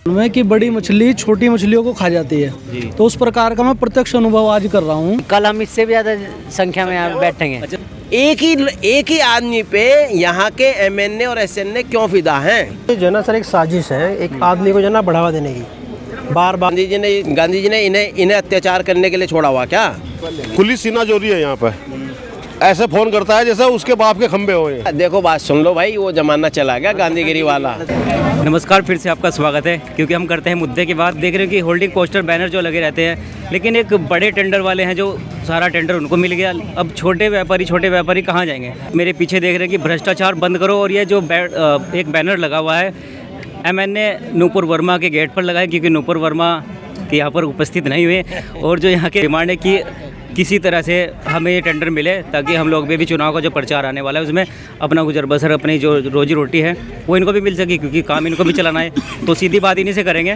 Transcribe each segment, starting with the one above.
में कि बड़ी मछली छोटी मछलियों को खा जाती है, तो उस प्रकार का मैं प्रत्यक्ष अनुभव आज कर रहा हूँ। कल हम इससे भी ज्यादा संख्या में यहाँ बैठेंगे। एक ही आदमी पे यहाँ के एमएनए और एसएनए क्यों फिदा हैं? जो ना सर एक साजिश है एक आदमी को जो ना बढ़ावा देने की। बार बार गांधी जी ने इन्हें अत्याचार करने के लिए छोड़ा हुआ क्या? खुली सीना जोरी है यहाँ पे, ऐसे फोन करता है जैसे उसके बाप के खंबे हुए। देखो बात सुन लो भाई, वो जमाना चला गया गांधीगिरी वाला। नमस्कार, फिर से आपका स्वागत है। क्योंकि हम करते हैं मुद्दे की बात। देख रहे हो कि होल्डिंग पोस्टर बैनर जो लगे रहते हैं, लेकिन एक बड़े टेंडर वाले हैं जो सारा टेंडर उनको मिल गया। अब छोटे व्यापारी कहाँ जाएंगे? मेरे पीछे देख रहे हैं कि भ्रष्टाचार बंद करो, और ये जो एक बैनर लगा हुआ है एमएनए नूपुर वर्मा के गेट पर लगा है, क्योंकि नूपुर वर्मा के यहाँ पर उपस्थित नहीं हुए, और जो यहाँ के डिमांड है कि किसी तरह से हमें ये टेंडर मिले ताकि हम लोग भी चुनाव का जो प्रचार आने वाला है उसमें अपना गुजर बसर, अपनी जो रोजी रोटी है वो इनको भी मिल सके, क्योंकि काम इनको भी चलाना है। तो सीधी बात इन्हीं से करेंगे।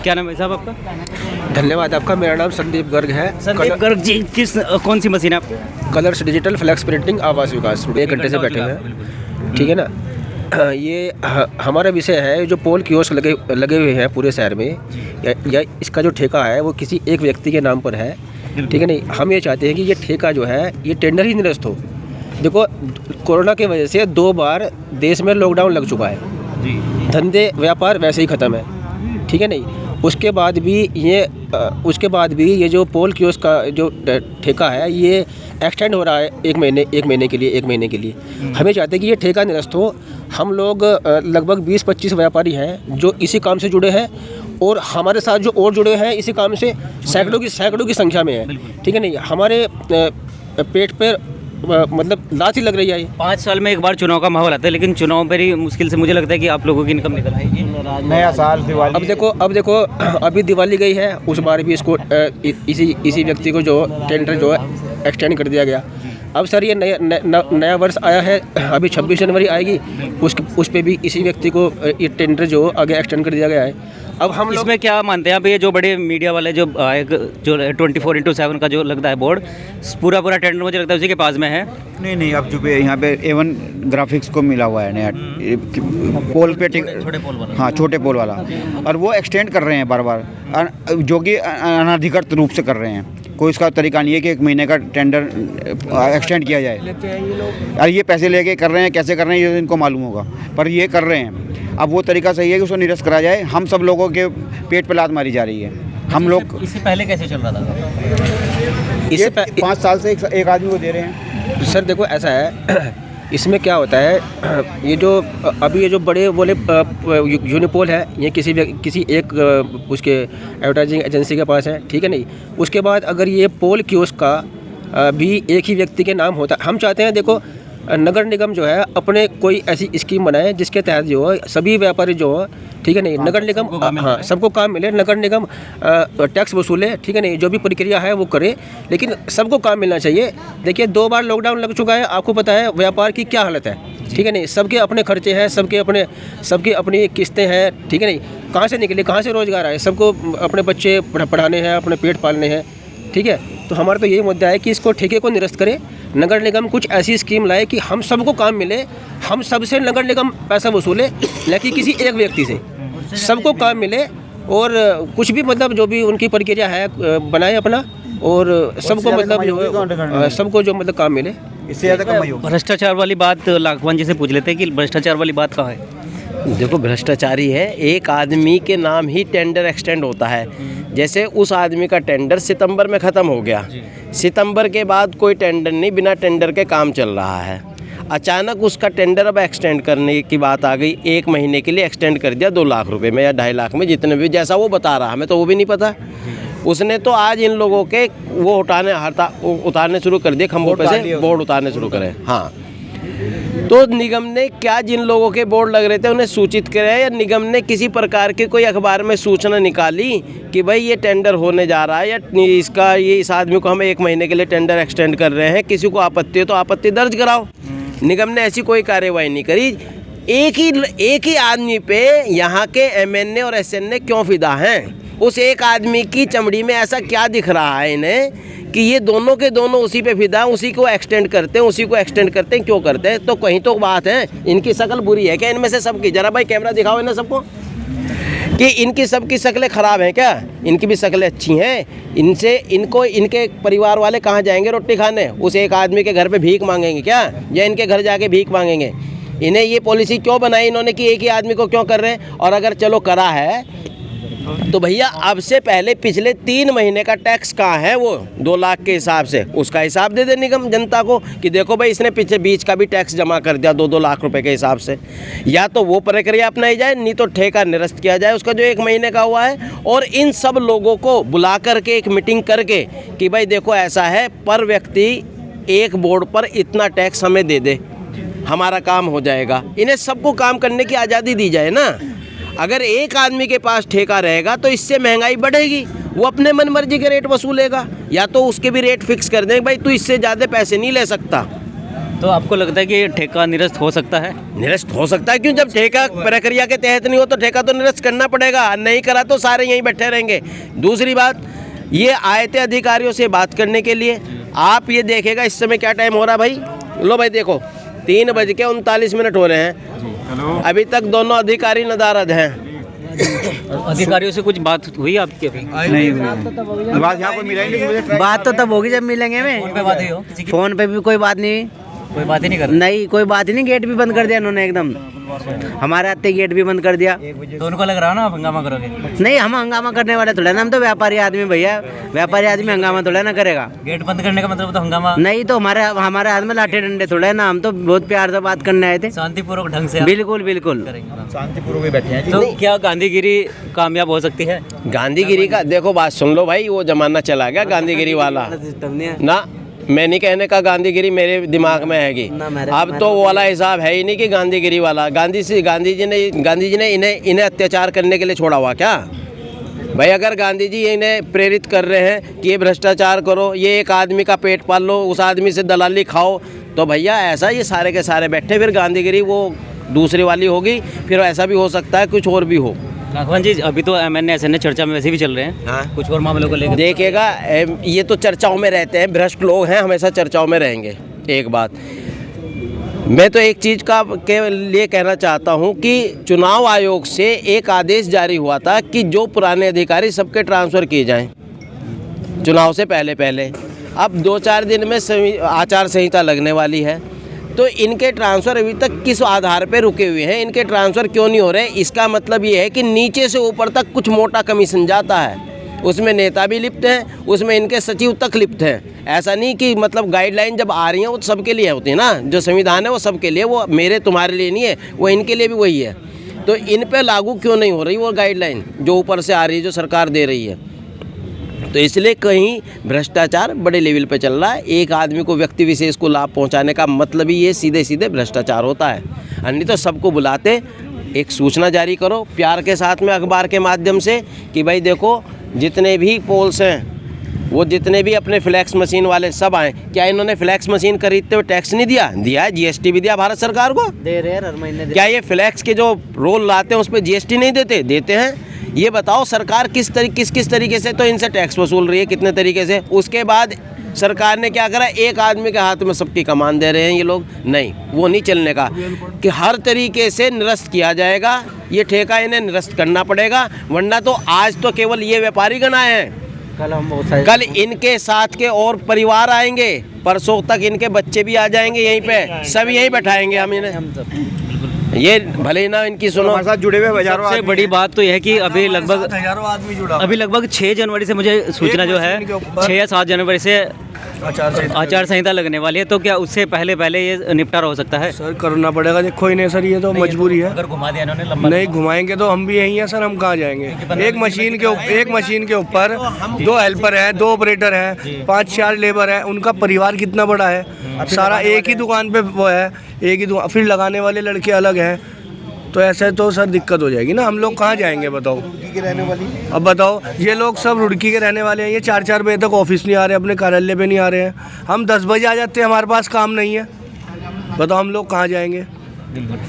क्या नाम है साहब आपका? धन्यवाद आपका। मेरा नाम संदीप गर्ग है। संदीप गर्ग जी, कौन सी मशीन है आपको? कलर्स डिजिटल फ्लैक्स प्रिंटिंग आवास विकास। 1 घंटे से बैठे हैं, ठीक है ना। ये हमारा विषय है जो पोल कियोस्क लगे हुए हैं पूरे शहर में, या इसका जो ठेका है वो किसी एक व्यक्ति के नाम पर है, ठीक है नहीं। हम ये चाहते हैं कि ये ठेका जो है ये टेंडर ही निरस्त हो। देखो कोरोना की वजह से 2 बार देश में लॉकडाउन लग चुका है जी। धंधे व्यापार वैसे ही ख़त्म है, ठीक है नहीं। उसके बाद भी ये जो पोल कियोस्क का जो ठेका है ये एक्सटेंड हो रहा है एक महीने के लिए। हमें चाहते हैं कि ये ठेका निरस्त हो। हम लोग लगभग 20-25 व्यापारी हैं जो इसी काम से जुड़े हैं, और हमारे साथ जो और जुड़े हैं इसी काम से सैकड़ों की संख्या में है, ठीक है नहीं। हमारे पेट पर मतलब लात ही लग रही है। 5 साल में एक बार चुनाव का माहौल आता है, लेकिन चुनाव पर ही मुश्किल से मुझे लगता है कि आप लोगों की इनकम निकल आएगी। नया साल दिवाली। अब देखो अभी दिवाली गई है, उस बार भी इसको इसी व्यक्ति को जो टेंडर जो है एक्सटेंड कर दिया गया। अब सर ये नया वर्ष आया है, अभी 26 जनवरी आएगी, उस पे भी इसी व्यक्ति को ये टेंडर जो आगे एक्सटेंड कर दिया गया है। अब हम इसमें क्या मानते हैं आप? ये जो बड़े मीडिया वाले जो 24/7 का जो लगता है बोर्ड, पूरा टेंडर मुझे लगता है उसी के पास में है। नहीं, अब जो यहाँ पे A1 ग्राफिक्स को मिला हुआ है नया पोल पे, छोटे पोल वाला। हाँ, छोटे पोल वाला, और वो एक्सटेंड कर रहे हैं बार, जो कि अनधिकृत रूप से कर रहे हैं। कोई इसका तरीका नहीं है कि 1 महीने का टेंडर एक्सटेंड किया जाए। और ये पैसे लेके कर रहे हैं, कैसे कर रहे हैं ये इनको मालूम होगा, पर ये कर रहे हैं। अब वो तरीका सही है कि उसको निरस्त करा जाए। हम सब लोगों के पेट पे लात मारी जा रही है। हम लोग इससे पहले कैसे चल रहा था? इससे 5 साल से एक आदमी को दे रहे हैं। सर देखो ऐसा है, इसमें क्या होता है, ये जो बड़े बोले यूनिपोल है, ये किसी एक उसके एडवर्टाइजिंग एजेंसी के पास है, ठीक है नहीं। उसके बाद अगर ये पोल कियोस्क का भी एक ही व्यक्ति के नाम होता, हम चाहते हैं देखो नगर निगम जो है अपने कोई ऐसी स्कीम बनाए जिसके तहत जो है सभी व्यापारी जो हो, ठीक है नहीं, नगर निगम हाँ सबको काम मिले, नगर निगम टैक्स वसूले, ठीक है नहीं, जो भी प्रक्रिया है वो करे, लेकिन सबको काम मिलना चाहिए। देखिए 2 बार लॉकडाउन लग चुका है, आपको पता है व्यापार की क्या हालत है, ठीक है नहीं। सबके अपने खर्चे हैं, सबकी अपनी किस्तें हैं, ठीक है नहीं। कहाँ से निकले, कहाँ से रोज़गार आए? सबको अपने बच्चे पढ़ाने हैं, अपने पेट पालने हैं, ठीक है। तो हमारा तो यही मुद्दा है कि इसको ठेके को निरस्त करे, नगर निगम कुछ ऐसी स्कीम लाए कि हम सबको काम मिले, हम सबसे नगर निगम पैसा वसूले, लेकिन किसी एक व्यक्ति से सबको काम मिले, और कुछ भी मतलब जो भी उनकी प्रक्रिया है बनाए अपना, और सबको मतलब सबको जो मतलब काम मिले। इससे ज़्यादा कमाई हो। भ्रष्टाचार वाली बात लाखवान जी से पूछ लेते हैं कि भ्रष्टाचार वाली बात कहाँ है? देखो भ्रष्टाचारी है, एक आदमी के नाम ही टेंडर एक्सटेंड होता है। जैसे उस आदमी का टेंडर सितंबर में ख़त्म हो गया, सितंबर के बाद कोई टेंडर नहीं, बिना टेंडर के काम चल रहा है। अचानक उसका टेंडर अब एक्सटेंड करने की बात आ गई, 1 महीने के लिए एक्सटेंड कर दिया 2 लाख रुपए में या 2.5 लाख में, जितने भी जैसा वो बता रहा, हमें तो वो भी नहीं पता। उसने तो आज इन लोगों के वो उतारने शुरू कर दिए, खंभों पे से बोर्ड उतारने शुरू करें। हाँ, तो निगम ने क्या जिन लोगों के बोर्ड लग रहे थे उन्हें सूचित किया, या निगम ने किसी प्रकार के कोई अखबार में सूचना निकाली कि भाई ये टेंडर होने जा रहा है, या इस आदमी को हम 1 महीने के लिए टेंडर एक्सटेंड कर रहे हैं, किसी को आपत्ति है तो आपत्ति दर्ज कराओ। निगम ने ऐसी कोई कार्रवाई नहीं करी। एक ही आदमी पे यहाँ के एमएनए और एसएनए क्यों फिदा हैं? उस एक आदमी की चमड़ी में ऐसा क्या दिख रहा है इन्हें कि ये दोनों के दोनों उसी पे फिदा, उसी को एक्सटेंड करते हैं, क्यों करते हैं? तो कहीं तो बात है, इनकी शक्ल बुरी है क्या इनमें से सबकी? जरा भाई कैमरा दिखाओ इन्हें सबको। कि इनकी सबकी शक्लें ख़राब हैं क्या? इनकी भी शक्लें अच्छी हैं। इनके परिवार वाले कहाँ जाएंगे रोटी खाने? उस एक आदमी के घर पे भीख मांगेंगे क्या, या इनके घर जाके भीख मांगेंगे? इन्हें ये पॉलिसी क्यों बनाई इन्होंने कि एक ही आदमी को क्यों कर रहे हैं? और अगर चलो करा है तो भैया अब से पहले पिछले 3 महीने का टैक्स कहाँ है? वो 2 लाख के हिसाब से उसका हिसाब दे दे निगम जनता को कि देखो भाई इसने पीछे बीच का भी टैक्स जमा कर दिया 2-2 लाख रुपए के हिसाब से। या तो वो प्रक्रिया अपनाई जाए, नहीं तो ठेका निरस्त किया जाए उसका जो 1 महीने का हुआ है। और इन सब लोगों को बुला करके एक मीटिंग करके कि भाई देखो ऐसा है, पर व्यक्ति एक बोर्ड पर इतना टैक्स हमें दे दे, हमारा काम हो जाएगा। इन्हें सबको काम करने की आज़ादी दी जाए ना। अगर एक आदमी के पास ठेका रहेगा तो इससे महंगाई बढ़ेगी, वो अपने मन मर्जी के रेट वसूलेगा, या तो उसके भी रेट फिक्स कर दें भाई तू इससे ज़्यादा पैसे नहीं ले सकता। तो आपको लगता है कि ये ठेका निरस्त हो सकता है? निरस्त हो सकता है, क्यों? जब ठेका प्रक्रिया के तहत नहीं हो तो ठेका तो निरस्त करना पड़ेगा, नहीं करा तो सारे यहीं बैठे रहेंगे। दूसरी बात, ये आए थे अधिकारियों से बात करने के लिए। आप ये देखेगा इस समय क्या टाइम हो रहा भाई, लो भाई देखो 3:39 हो रहे हैं, अभी तक दोनों अधिकारी नदारद हैं। अधिकारियों से कुछ बात हुई आपकी? अभी नहीं हुई बात, यहाँ कोई मिला ही नहीं मुझे। बात तो तब होगी जब मिलेंगे। में फोन पे बात हुई हो किसी की? फोन पे भी कोई बात नहीं, कोई बात ही नहीं कर नहीं कोई बात ही नहीं। गेट भी बंद कर दिया इन्होंने एकदम, हमारे आते गेट भी बंद कर दिया। तो उनको लग रहा है ना आप हंगामा करोगे? नहीं, हम हंगामा करने वाले थोड़ा ना, हम तो व्यापारी आदमी भैया, व्यापारी आदमी हंगामा थोड़ा ना करेगा। गेट बंद करने का मतलब तो हंगामा नहीं तो हमारे हाथ में लाठी डंडे थोड़ा है ना, हम तो बहुत प्यार से बात करने आए थे, शांतिपूर्वक ढंग से बिल्कुल बिल्कुल शांतिपूर्वक बैठे हैं। तो क्या गांधीगिरी कामयाब हो सकती है? गांधीगिरी का देखो बात सुन लो भाई, वो जमाना चला गया गांधीगिरी वाला ना। मैं नहीं कहने का गांधीगिरी मेरे दिमाग में हैगी, अब तो वो वाला हिसाब है ही नहीं कि गांधीगिरी वाला। गांधी जी ने इन्हें अत्याचार करने के लिए छोड़ा हुआ क्या भाई? अगर गांधी जी इन्हें प्रेरित कर रहे हैं कि ये भ्रष्टाचार करो, ये एक आदमी का पेट पाल लो, उस आदमी से दलाली खाओ, तो भैया ऐसा ये सारे के सारे बैठे, फिर गांधीगिरी वो दूसरी वाली होगी। फिर ऐसा भी हो सकता है कुछ और भी हो। राघवन जी, अभी तो MNA SNA चर्चा में वैसे भी चल रहे हैं। हाँ। कुछ और मामलों को लेकर देखिएगा, ये तो चर्चाओं में रहते हैं, भ्रष्ट लोग हैं, हमेशा चर्चाओं में रहेंगे। एक बात मैं तो एक चीज़ के लिए कहना चाहता हूं कि चुनाव आयोग से एक आदेश जारी हुआ था कि जो पुराने अधिकारी सबके ट्रांसफ़र किए जाएं चुनाव से पहले। अब 2-4 दिन में आचार संहिता लगने वाली है, तो इनके ट्रांसफ़र अभी तक किस आधार पे रुके हुए हैं, इनके ट्रांसफ़र क्यों नहीं हो रहे? इसका मतलब ये है कि नीचे से ऊपर तक कुछ मोटा कमीशन जाता है, उसमें नेता भी लिप्त हैं, उसमें इनके सचिव तक लिप्त हैं। ऐसा नहीं कि मतलब गाइडलाइन जब आ रही हैं वो सबके लिए होती है ना, जो संविधान है वो सबके लिए, वो मेरे तुम्हारे लिए नहीं है, वो इनके लिए भी वही है। तो इन पे लागू क्यों नहीं हो रही वो गाइडलाइन जो ऊपर से आ रही है, जो सरकार दे रही है? तो इसलिए कहीं भ्रष्टाचार बड़े लेवल पे चल रहा है। एक आदमी को, व्यक्ति विशेष को लाभ पहुंचाने का मतलब ही ये सीधे सीधे भ्रष्टाचार होता है। अन्य तो सबको बुलाते, एक सूचना जारी करो प्यार के साथ में अखबार के माध्यम से कि भाई देखो जितने भी पोल्स हैं, वो जितने भी अपने फ्लैक्स मशीन वाले सब आए। क्या इन्होंने फ्लैक्स मशीन खरीदते हुए टैक्स नहीं दिया? दिया है, GST भी दिया भारत सरकार को, दे रहे हैं हर महीने। क्या ये फ्लैक्स के जो रोल लाते हैं उस पर GST नहीं देते? देते हैं। ये बताओ सरकार किस तरीके से तो इनसे टैक्स वसूल रही है, कितने तरीके से। उसके बाद सरकार ने क्या करा, एक आदमी के हाथ में सबकी कमान दे रहे हैं ये लोग। नहीं, वो नहीं चलने का, कि हर तरीके से निरस्त किया जाएगा ये ठेका, इन्हें निरस्त करना पड़ेगा, वरना तो आज तो केवल ये व्यापारी गण आए हैं, कल इनके साथ के और परिवार आएंगे, परसों तक इनके बच्चे भी आ जाएंगे, यहीं पे सब यहीं बैठाएंगे हम इन्हें। ये भले ही ना इनकी सुनो, हमारे साथ जुड़े हुए हजारों सबसे बड़ी बात तो यह है कि अभी लगभग 6 जनवरी से मुझे सूचना जो है 6 या 7 जनवरी से आचार संहिता लगने वाली है। तो क्या उससे पहले ये निपटारा हो सकता है? सर करना पड़ेगा, देखो ही नहीं सर, ये तो मजबूरी है। अगर घुमा दिया इन्होंने लंबा, नहीं घुमाएंगे तो हम भी यहीं हैं सर, हम कहाँ जाएंगे? एक मशीन के ऊपर 2 हेल्पर हैं, 2 ऑपरेटर हैं, 5-4 लेबर हैं, उनका परिवार कितना बड़ा है, सारा एक ही दुकान पे वो है, एक ही दुकान, फिर लगाने वाले लड़के अलग हैं, तो ऐसे तो सर दिक्कत हो जाएगी ना। हम लोग कहाँ जाएंगे बताओ? अब बताओ, ये लोग सब रुड़की के रहने वाले हैं, ये 4-4 बजे तक ऑफिस नहीं आ रहे, अपने कार्यालय पे नहीं आ रहे हैं, हम 10 बजे आ जाते हैं, हमारे पास काम नहीं है, बताओ हम लोग कहाँ जाएंगे?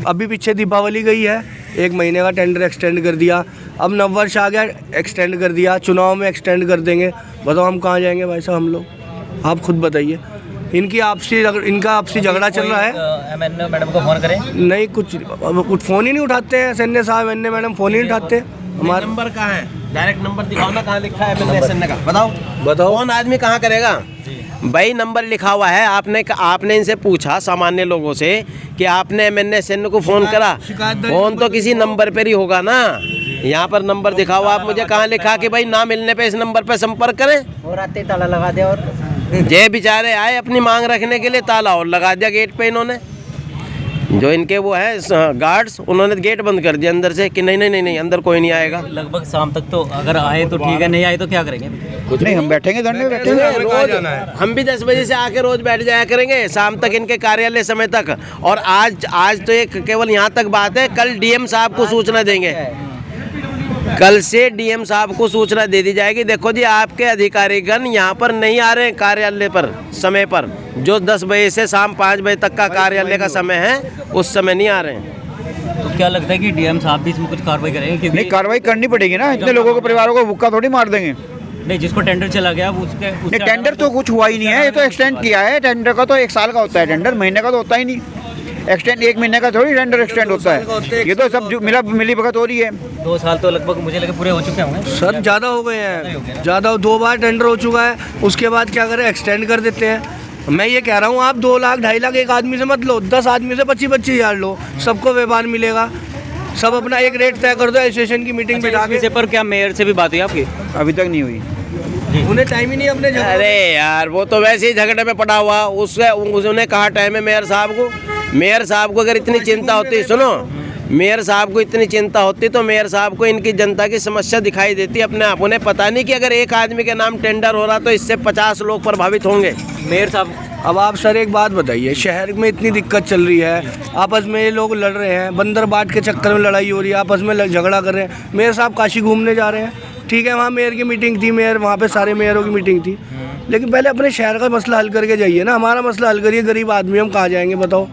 अभी पीछे दीपावली गई है, 1 महीने का टेंडर एक्सटेंड कर दिया, अब नववर्ष आ गया एक्सटेंड कर दिया, चुनाव में एक्सटेंड कर देंगे, बताओ हम कहाँ जाएंगे भाई साहब हम लोग? आप खुद बताइए। इनका आपसी झगड़ा चल रहा है। MNA मैडम को फोन करें? नहीं, कुछ फ़ोन ही नहीं उठाते हैं, SNA साहब, MNA मैडम फ़ोन ही नहीं उठाते। हमारा नंबर कहाँ है? डायरेक्ट नंबर दिखाओ ना, कहाँ लिखा है MNSN का? बताओ बताओ। कौन आदमी कहाँ करेगा? भाई नंबर लिखा हुआ है। आपने इनसे पूछा सामान्य लोगों से कि आपने MNSN को फ़ोन करा? फ़ोन तो किसी नंबर पर ही होगा ना। यहाँ पर नंबर दिखा हुआ, आप मुझे कहाँ लिखा कि भाई ना मिलने पे इस नंबर पे संपर्क करें? और आते ताला लगा दे। और ये बेचारे आए अपनी मांग रखने के लिए, ताला और लगा दिया गेट पे इन्होंने। जो इनके वो है गार्ड्स, उन्होंने गेट बंद कर दिया अंदर से कि नहीं अंदर कोई नहीं आएगा। लगभग शाम तक तो अगर आए तो ठीक है, नहीं आए तो क्या करेंगे? कुछ नहीं, हम बैठेंगे धरने में बैठेंगे। रोज हम भी 10 बजे से आके रोज बैठ जाया करेंगे शाम तक इनके कार्यालय समय तक। और आज तो एक केवल यहाँ तक बात है, कल डीएम साहब को सूचना देंगे। कल से डीएम साहब को सूचना दे दी जाएगी, देखो जी आपके अधिकारीगण यहाँ पर नहीं आ रहे हैं कार्यालय पर समय पर। जो 10 बजे से शाम 5 बजे तक का कार्यालय का समय है, उस समय नहीं आ रहे हैं। तो क्या लगता है कि डीएम साहब भी इसमें कुछ कार्रवाई करेंगे? क्योंकि नहीं, कार्रवाई करनी पड़ेगी ना, इतने लोगों को, परिवारों को भूखा थोड़ी मार देंगे। नहीं, जिसको टेंडर चला गया उसके नहीं, टेंडर तो कुछ हुआ ही नहीं है, ये तो एक्सटेंड किया है। टेंडर का तो 1 साल का होता है, टेंडर महीने का तो होता ही नहीं। एक्सटेंड 1 महीने का थोड़ी टेंडर एक्सटेंड होता है। ये तो सब मिली भगत हो रही है। 2 साल तो लगभग मुझे लगे पूरे हो चुके होंगे सर, ज़्यादा हो गए हैं, ज़्यादा 2 बार टेंडर हो चुका है। उसके बाद क्या करें, एक्सटेंड कर देते हैं। मैं ये कह रहा हूँ, आप 2 लाख 2.5 लाख एक आदमी से मत लो, 10 आदमी से 25-25 हज़ार लो, सबको व्यापार मिलेगा। सब अपना एक रेट तय कर दो, एसोसिएशन की मीटिंग बिठा के। विषय पर क्या मेयर से भी बात हुई आपकी? अभी तक नहीं हुई। उन्हें टाइम ही नहीं अपने जगह। अरे यार वो तो वैसे ही झगड़े में पड़ा हुआ, उसने कहा टाइम है मेयर साहब को। मेयर साहब को अगर इतनी चिंता होती, सुनो, मेयर साहब को इतनी चिंता होती तो मेयर साहब को इनकी जनता की समस्या दिखाई देती अपने आप। उन्हें पता नहीं कि अगर एक आदमी के नाम टेंडर हो रहा तो इससे 50 लोग प्रभावित होंगे। मेयर साहब, अब आप सर एक बात बताइए, शहर में इतनी दिक्कत चल रही है, आपस में ये लोग लड़ रहे हैं, बंदर बाट के चक्कर में लड़ाई हो रही है, आपस में झगड़ा कर रहे हैं। मेयर साहब काशी घूमने जा रहे हैं, ठीक है, वहाँ मेयर की मीटिंग थी, मेयर वहाँ पे सारे मेयरों की मीटिंग थी, लेकिन पहले अपने शहर का मसला हल करके जाइए ना। हमारा मसला हल करिए, गरीब आदमी हम कहाँ जाएंगे बताओ?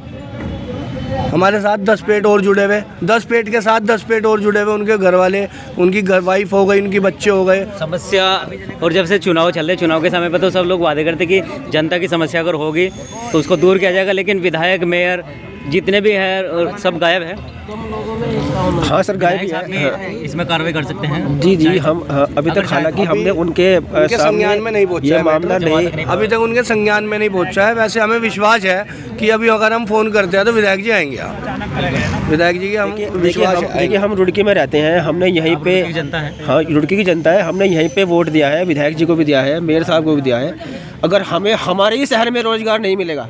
हमारे साथ 10 पेट और जुड़े हुए, 10 पेट के साथ 10 पेट और जुड़े हुए, उनके घर वाले, उनकी घर वाइफ हो गई, उनके बच्चे हो गए। समस्या, और जब से चुनाव चल रहे, चुनाव के समय पर तो सब लोग वादे करते कि जनता की समस्या अगर होगी तो उसको दूर किया जाएगा, लेकिन विधायक, मेयर जितने भी हैं सब गायब है। हाँ सर, गायब ही साहब है। भी इसमें कार्रवाई कर सकते हैं? जी हम अभी तक हालांकि हमने उनके संज्ञान में नहीं पहुंचा ये है मामला नहीं, अभी तक उनके संज्ञान में नहीं पहुंचा है। वैसे हमें विश्वास है कि अभी अगर हम फ़ोन करते हैं तो विधायक जी आएंगे। विधायक जी की हम विश्वास है। देखिए हम रुड़की में रहते हैं, हमने यहीं पे, जनता है, हाँ रुड़की की जनता है, हमने यहीं पे वोट दिया है, विधायक जी को भी दिया है, मेयर साहब को भी दिया है। अगर हमें हमारे ही शहर में रोजगार नहीं मिलेगा,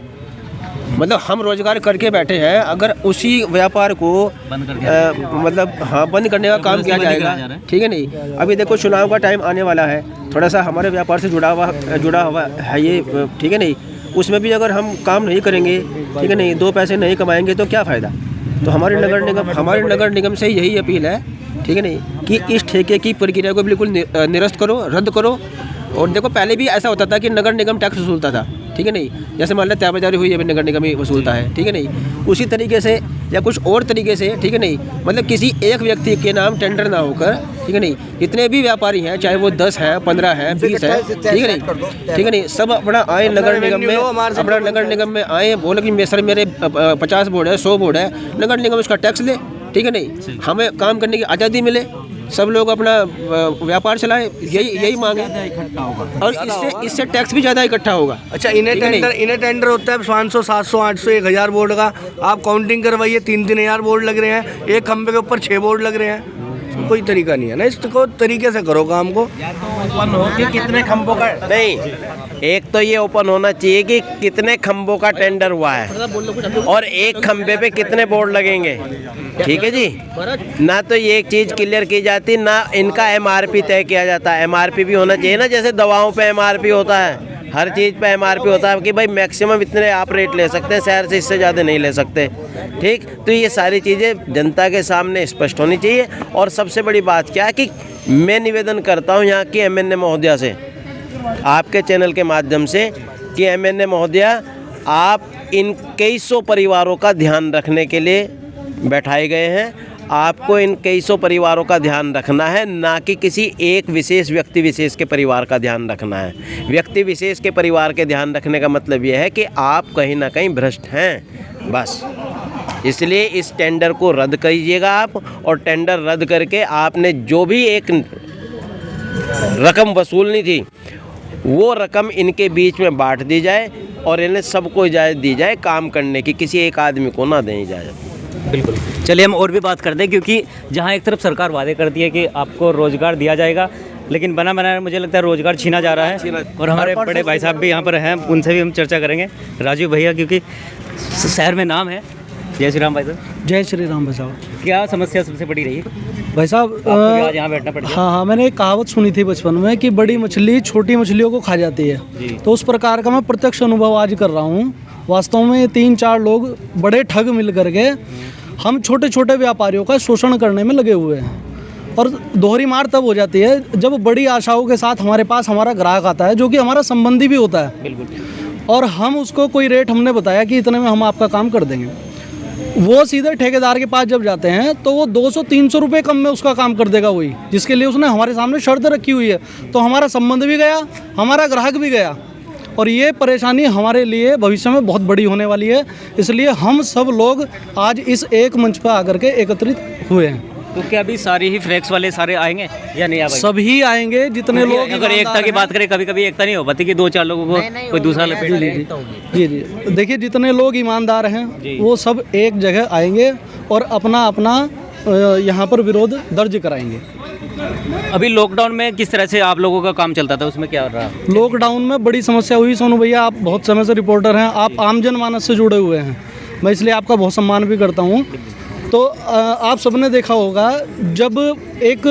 मतलब हम रोजगार करके बैठे हैं, अगर उसी व्यापार को बंद कर दिया मतलब हाँ बंद करने का काम किया जाएगा, ठीक है नहीं। अभी देखो चुनाव का टाइम आने वाला है, थोड़ा सा हमारे व्यापार से जुड़ा हुआ है ये, ठीक है नहीं। उसमें भी अगर हम काम नहीं करेंगे, ठीक है नहीं, 2 पैसे नहीं कमाएंगे तो क्या फ़ायदा। तो हमारे नगर निगम से यही अपील है, ठीक है नहीं, कि इस ठेके की प्रक्रिया को बिल्कुल निरस्त करो, रद्द करो। और देखो पहले भी ऐसा होता था कि नगर निगम टैक्स वसूलता था, ठीक है नहीं, जैसे मान लो त्यागबाजारी हुई अभी नगर निगम ही वसूलता है, ठीक है नहीं। उसी तरीके से या कुछ और तरीके से, ठीक है नहीं, मतलब किसी एक व्यक्ति के नाम टेंडर ना होकर, ठीक है नहीं, जितने भी व्यापारी हैं, चाहे वो 10 है, 15 है, 20 है, ठीक है नहीं, ठीक है नहीं, सब अपना आए नगर निगम में, अपना नगर निगम में आए, बोले कि सर मेरे 50 बोर्ड है, 100 बोर्ड है, नगर निगम उसका टैक्स ले, ठीक है नहीं, हमें काम करने की आज़ादी मिले, सब लोग अपना व्यापार चलाएं, यही मांग है। और इससे टैक्स भी ज़्यादा इकट्ठा होगा। अच्छा, इन्हें टेंडर होता है 500, 700, 800, 1000 बोर्ड का। आप काउंटिंग करवाइए, 3-3 हज़ार बोर्ड लग रहे हैं, एक खंबे के ऊपर 6 बोर्ड लग रहे हैं। कोई तरीका नहीं है ना, इसको तरीके से करो काम को। ओपन हो कि कितने खंभों का, नहीं, एक तो ये ओपन होना चाहिए कि कितने खंभों का टेंडर हुआ है और एक खंबे पे कितने बोर्ड लगेंगे, ठीक है जी। ना तो ये एक चीज़ क्लियर की जाती, ना इनका MRP तय किया जाता है। MRP भी होना चाहिए ना, जैसे दवाओं पे MRP होता है, हर चीज़ पे MRP होता है कि भाई मैक्सिमम इतने आप रेट ले सकते हैं, शहर से इससे ज़्यादा नहीं ले सकते, ठीक। तो ये सारी चीज़ें जनता के सामने स्पष्ट होनी चाहिए। और सबसे बड़ी बात क्या है कि मैं निवेदन करता हूँ यहाँ की MNA महोदया से, आपके चैनल के माध्यम से, कि MNA महोदया आप इन कई सौ परिवारों का ध्यान रखने के लिए बैठाए गए हैं। आपको इन कई सौ परिवारों का ध्यान रखना है, ना कि किसी एक विशेष व्यक्ति विशेष के परिवार का ध्यान रखना है। व्यक्ति विशेष के परिवार के ध्यान रखने का मतलब यह है कि आप कहीं ना कहीं भ्रष्ट हैं, बस। इसलिए इस टेंडर को रद्द कीजिएगा आप, और टेंडर रद्द करके आपने जो भी एक रकम वसूलनी थी वो रकम इनके बीच में बांट दी जाए और इन्हें सबको इजाज़त दी जाए काम करने की, किसी एक आदमी को ना दें इजाज़त। बिल्कुल। चलिए हम और भी बात करते हैं, क्योंकि जहाँ एक तरफ सरकार वादे करती है कि आपको रोज़गार दिया जाएगा, लेकिन बना बनाया मुझे लगता है रोज़गार छीना जा रहा है। और हमारे बड़े भाई साहब भी यहाँ पर हैं, उनसे भी हम चर्चा करेंगे। राजू भैया, क्योंकि शहर में नाम है। जय श्री राम भाई साहब। जय श्री राम भाई साहब। क्या समस्या सबसे बड़ी रही है भाई साहब? आपको भी आज यहाँ बैठना पड़ गया? हाँ, मैंने एक कहावत सुनी थी बचपन में कि बड़ी मछली छोटी मछलियों को खा जाती है। तो उस प्रकार का मैं प्रत्यक्ष अनुभव आज कर रहा हूँ। वास्तव में 3-4 लोग बड़े ठग मिल करके हम छोटे छोटे व्यापारियों का शोषण करने में लगे हुए हैं। और दोहरी मार तब हो जाती है जब बड़ी आशाओं के साथ हमारे पास हमारा ग्राहक आता है, जो कि हमारा संबंधी भी होता है। बिल्कुल। और हम उसको कोई रेट हमने बताया कि इतने में हम आपका काम कर देंगे, वो सीधे ठेकेदार के पास जब जाते हैं तो वो 200-300 रुपये कम में उसका काम कर देगा, वही जिसके लिए उसने हमारे सामने शर्त रखी हुई है। तो हमारा संबंध भी गया, हमारा ग्राहक भी गया, और ये परेशानी हमारे लिए भविष्य में बहुत बड़ी होने वाली है। इसलिए हम सब लोग आज इस एक मंच पर आकर के एकत्रित हुए हैं। तो क्या अभी सारी ही फ्लेक्स वाले सारे आएंगे या नहीं? सभी आएंगे, जितने लोग। अगर एकता की बात करें, कभी कभी एकता नहीं हो पाती कि 2-4 लोगों को कोई दूसरा लपेट ले। जी, देखिए, जितने लोग ईमानदार हैं वो सब एक जगह आएंगे और अपना अपना यहाँ पर विरोध दर्ज कराएंगे। अभी लॉकडाउन में किस तरह से आप लोगों का काम चलता था, उसमें क्या रहा? लॉकडाउन में बड़ी समस्या हुई। सोनू भैया, आप बहुत समय से रिपोर्टर हैं, आप आम जनमानस से जुड़े हुए हैं, मैं इसलिए आपका बहुत सम्मान भी करता हूँ। तो आप सबने देखा होगा, जब एक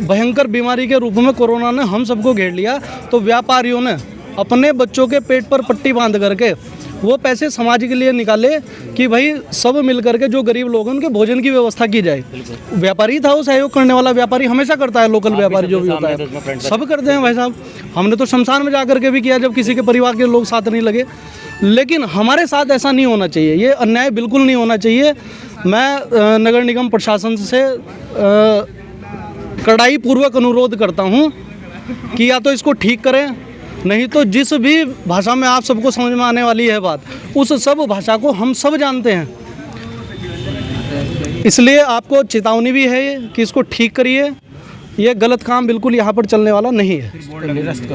भयंकर बीमारी के रूप में कोरोना ने हम सबको घेर लिया, तो व्यापारियों ने अपने बच्चों के पेट पर पट्टी बांध करके वो पैसे समाज के लिए निकाले कि भाई सब मिल करके जो गरीब लोग हैं उनके भोजन की व्यवस्था की जाए। व्यापारी था वो सहयोग करने वाला, व्यापारी हमेशा करता है, लोकल व्यापारी जो भी होता है सब करते हैं भाई साहब। हमने तो शमशान में जा करके भी किया जब किसी के परिवार के लोग साथ नहीं लगे। लेकिन हमारे साथ ऐसा नहीं होना चाहिए, ये अन्याय बिल्कुल नहीं होना चाहिए। मैं नगर निगम प्रशासन से कड़ाई पूर्वक अनुरोध करता हूँ कि या तो इसको ठीक करें, नहीं तो जिस भी भाषा में आप सबको समझ में आने वाली है बात, उस सब भाषा को हम सब जानते हैं। इसलिए आपको चेतावनी भी है कि इसको ठीक करिए। ये गलत काम बिल्कुल यहाँ पर चलने वाला नहीं है।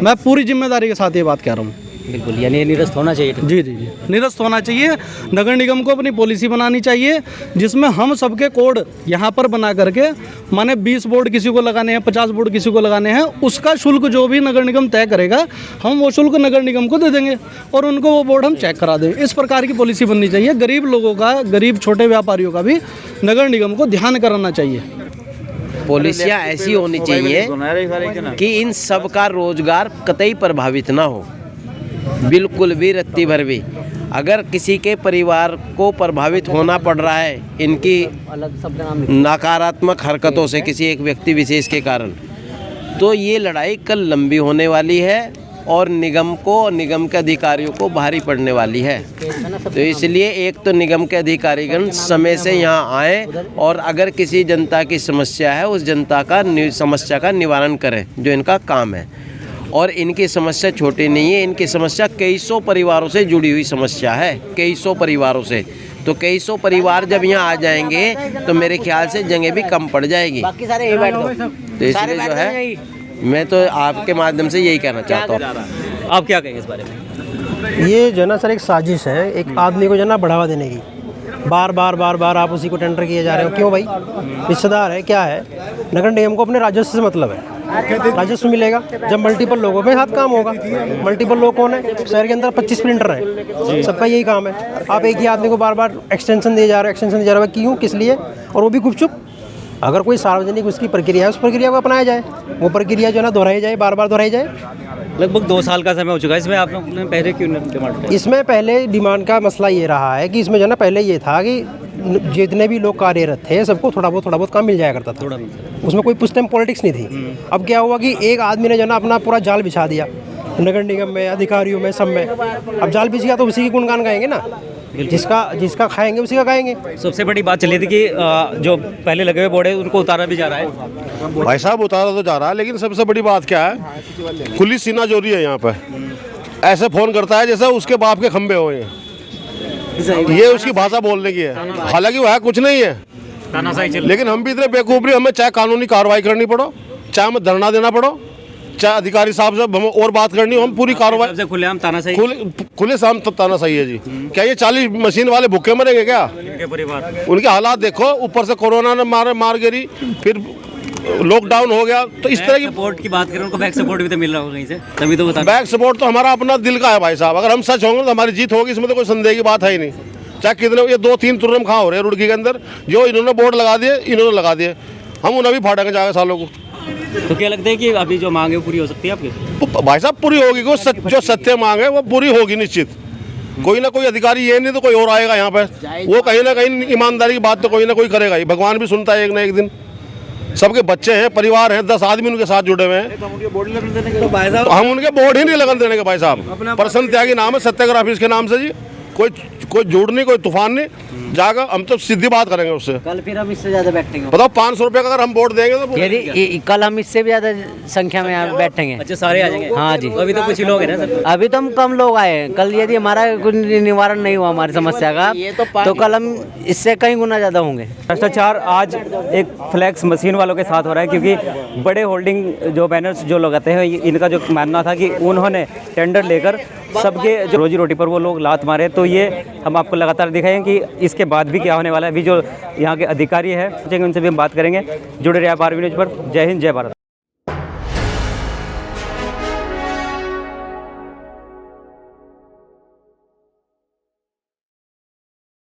मैं पूरी जिम्मेदारी के साथ ये बात कह रहा हूँ। बिल्कुल, यानी निरस्त होना चाहिए। जी, निरस्त होना चाहिए। नगर निगम को अपनी पॉलिसी बनानी चाहिए जिसमें हम सबके कोड यहाँ पर बना करके, माने 20 बोर्ड किसी को लगाने हैं, 50 बोर्ड किसी को लगाने हैं, उसका शुल्क जो भी नगर निगम तय करेगा हम वो शुल्क नगर निगम को दे देंगे और उनको वो बोर्ड हम चेक करा देंगे। इस प्रकार की पॉलिसी बननी चाहिए। गरीब लोगों का, गरीब छोटे व्यापारियों का भी नगर निगम को ध्यान कराना चाहिए। पॉलिसियाँ ऐसी होनी चाहिए कि इन सब का रोजगार कतई प्रभावित ना हो, बिल्कुल भी रत्ती भर भी। अगर किसी के परिवार को प्रभावित होना पड़ रहा है इनकी नकारात्मक हरकतों से, किसी एक व्यक्ति विशेष के कारण, तो ये लड़ाई कल लंबी होने वाली है और निगम को, निगम के अधिकारियों को भारी पड़ने वाली है। तो इसलिए एक तो निगम के अधिकारीगण समय से यहाँ आएँ और अगर किसी जनता की समस्या है उस जनता का समस्या का निवारण करें, जो इनका काम है। और इनकी समस्या छोटी नहीं है, इनकी समस्या कई सौ परिवारों से जुड़ी हुई समस्या है, कई सौ परिवारों से। तो कई सौ परिवार जब यहाँ आ जाएंगे तो मेरे ख्याल से जगह भी कम पड़ जाएगी। बाकी सारे यही बैठ दो। तो इसलिए जो है मैं तो आपके माध्यम से यही कहना चाहता हूँ। आप क्या कहेंगे इस बारे में? ये जो है ना सर, एक साजिश है एक आदमी को जो है ना बढ़ावा देने की। बार बार आप उसी को टेंडर किए जा रहे हो, क्यों भाई? रिश्तेदार है, क्या है? नगर निगम को अपने राजस्व से मतलब है, राजस्व मिलेगा जब मल्टीपल लोगों में साथ काम होगा। मल्टीपल लोग कौन है? शहर के अंदर 25 प्रिंटर हैं, सबका यही काम है। आप एक ही आदमी को बार बार एक्सटेंशन दिए जा रहे हो, क्यों, किस लिए? और वो भी गुपचुप। अगर कोई सार्वजनिक उसकी प्रक्रिया है, उस प्रक्रिया को अपनाया जाए, वो प्रक्रिया जो है ना दोहराई जाए, बार दोहराई जाए। लगभग 2 साल का समय हो चुका है, इसमें आप लोग ने पहले क्यों डिमांड? इसमें पहले डिमांड का मसला ये रहा है कि इसमें जो है ना पहले ये था कि जितने भी लोग कार्यरत थे सबको थोड़ा बहुत काम मिल जाया करता था, उसमें कोई उस टाइम पॉलिटिक्स नहीं थी। अब क्या हुआ कि एक आदमी ने जो है ना अपना पूरा जाल बिछा दिया नगर निगम में, अधिकारियों में, सब में। अब जाल बिछ गया तो उसी की गुणगान गाएंगे ना, जिसका खाएंगे उसी का गाएंगे। सबसे बड़ी बात चली थी कि जो पहले लगे हुए बोर्ड है उनको उतारा भी जा रहा है। भाई साहब उतारा तो जा रहा है, लेकिन सबसे बड़ी बात क्या है, खुली सीना चोरी है यहाँ पर। ऐसे फ़ोन करता है जैसे उसके बाप के खंबे हुए हैं। ये उसकी भाषा बोलने की है, हालांकि वो है कुछ नहीं है। लेकिन हम भी इतने बेवकूफ नहीं, हमें चाहे कानूनी कार्रवाई करनी पड़ो, चाहे हमें धरना देना पड़ो, चाहे अधिकारी साहब से हमें और बात करनी हो, हम पूरी कार्रवाई खुलेआम तानाशाही खुले शाम तानाशाही है जी। क्या ये 40 मशीन वाले भूखे मरेंगे क्या? उनके परिवार, उनके हालात देखो, ऊपर से कोरोना ने मार गिरी, फिर लॉकडाउन हो गया, तो इस तरह की सपोर्ट की बात करें, उनको बैक सपोर्ट भी तो मिल रहा होगा कहीं से, तभी तो बता। बैक सपोर्ट तो हमारा अपना दिल का है भाई साहब, अगर हम सच होंगे तो हमारी जीत होगी, इसमें तो कोई संदेह की बात है ही नहीं। चाहे कितने ये 2-3 तुर्रम खा हो रहे हैं रुड़की के अंदर, जो इन्होंने बोर्ड लगा दिए, इन्होंने लगा दिए, हम उन्हें भी फाड़ेंगे जाके सालों को। तो क्या लगता है कि अभी जो मांग है वो पूरी हो सकती है आपकी? भाई साहब पूरी होगी, जो सत्य मांग है वो पूरी होगी निश्चित। कोई ना कोई अधिकारी, ये नहीं तो कोई और आएगा यहाँ पे, वो कहीं ना कहीं ईमानदारी की बात तो कोई ना कोई करेगा ही। भगवान भी सुनता है एक ना एक दिन। सबके बच्चे हैं, परिवार हैं, 10 आदमी उनके साथ जुड़े हुए हैं, तो हम उनके बोर्ड ही नहीं लगन देने के भाई साहब। प्रसन्न त्यागी नाम है सत्याग्रह के नाम से जी, कोई जोड़ नहीं, कोई तूफान नहीं जाएगा, हम तो सीधी बात करेंगे उससे। कल फिर हम इससे ज्यादा बैठेंगे, बताओ 500 रुपये का अगर हम वोट देंगे तो यदि कल हम इससे भी ज्यादा संख्या में यहाँ बैठेंगे। अच्छा, सारे आ जाएंगे? हाँ जी, अभी तो कुछ ही लोग हैं ना सर। अभी तो हम कम लोग आए हैं। कल यदि हमारा कुछ निवारण नहीं हुआ हमारी समस्या का, तो कल हम इससे कई गुना ज्यादा होंगे। भ्रष्टाचार आज एक फ्लैक्स मशीन वालों के साथ हो रहा है, क्योंकि बड़े होल्डिंग जो बैनर्स जो लगाते हैं, इनका जो मानना था कि उन्होंने टेंडर लेकर सबके जो रोजी रोटी पर वो लोग लात मारे। तो ये हम आपको लगातार दिखाएं कि इसके बाद भी क्या होने वाला है। अभी जो यहाँ के अधिकारी है, उनसे भी हम बात करेंगे। जुड़े रहिए आप आरवी न्यूज़ पर। जय हिंद, जय भारत।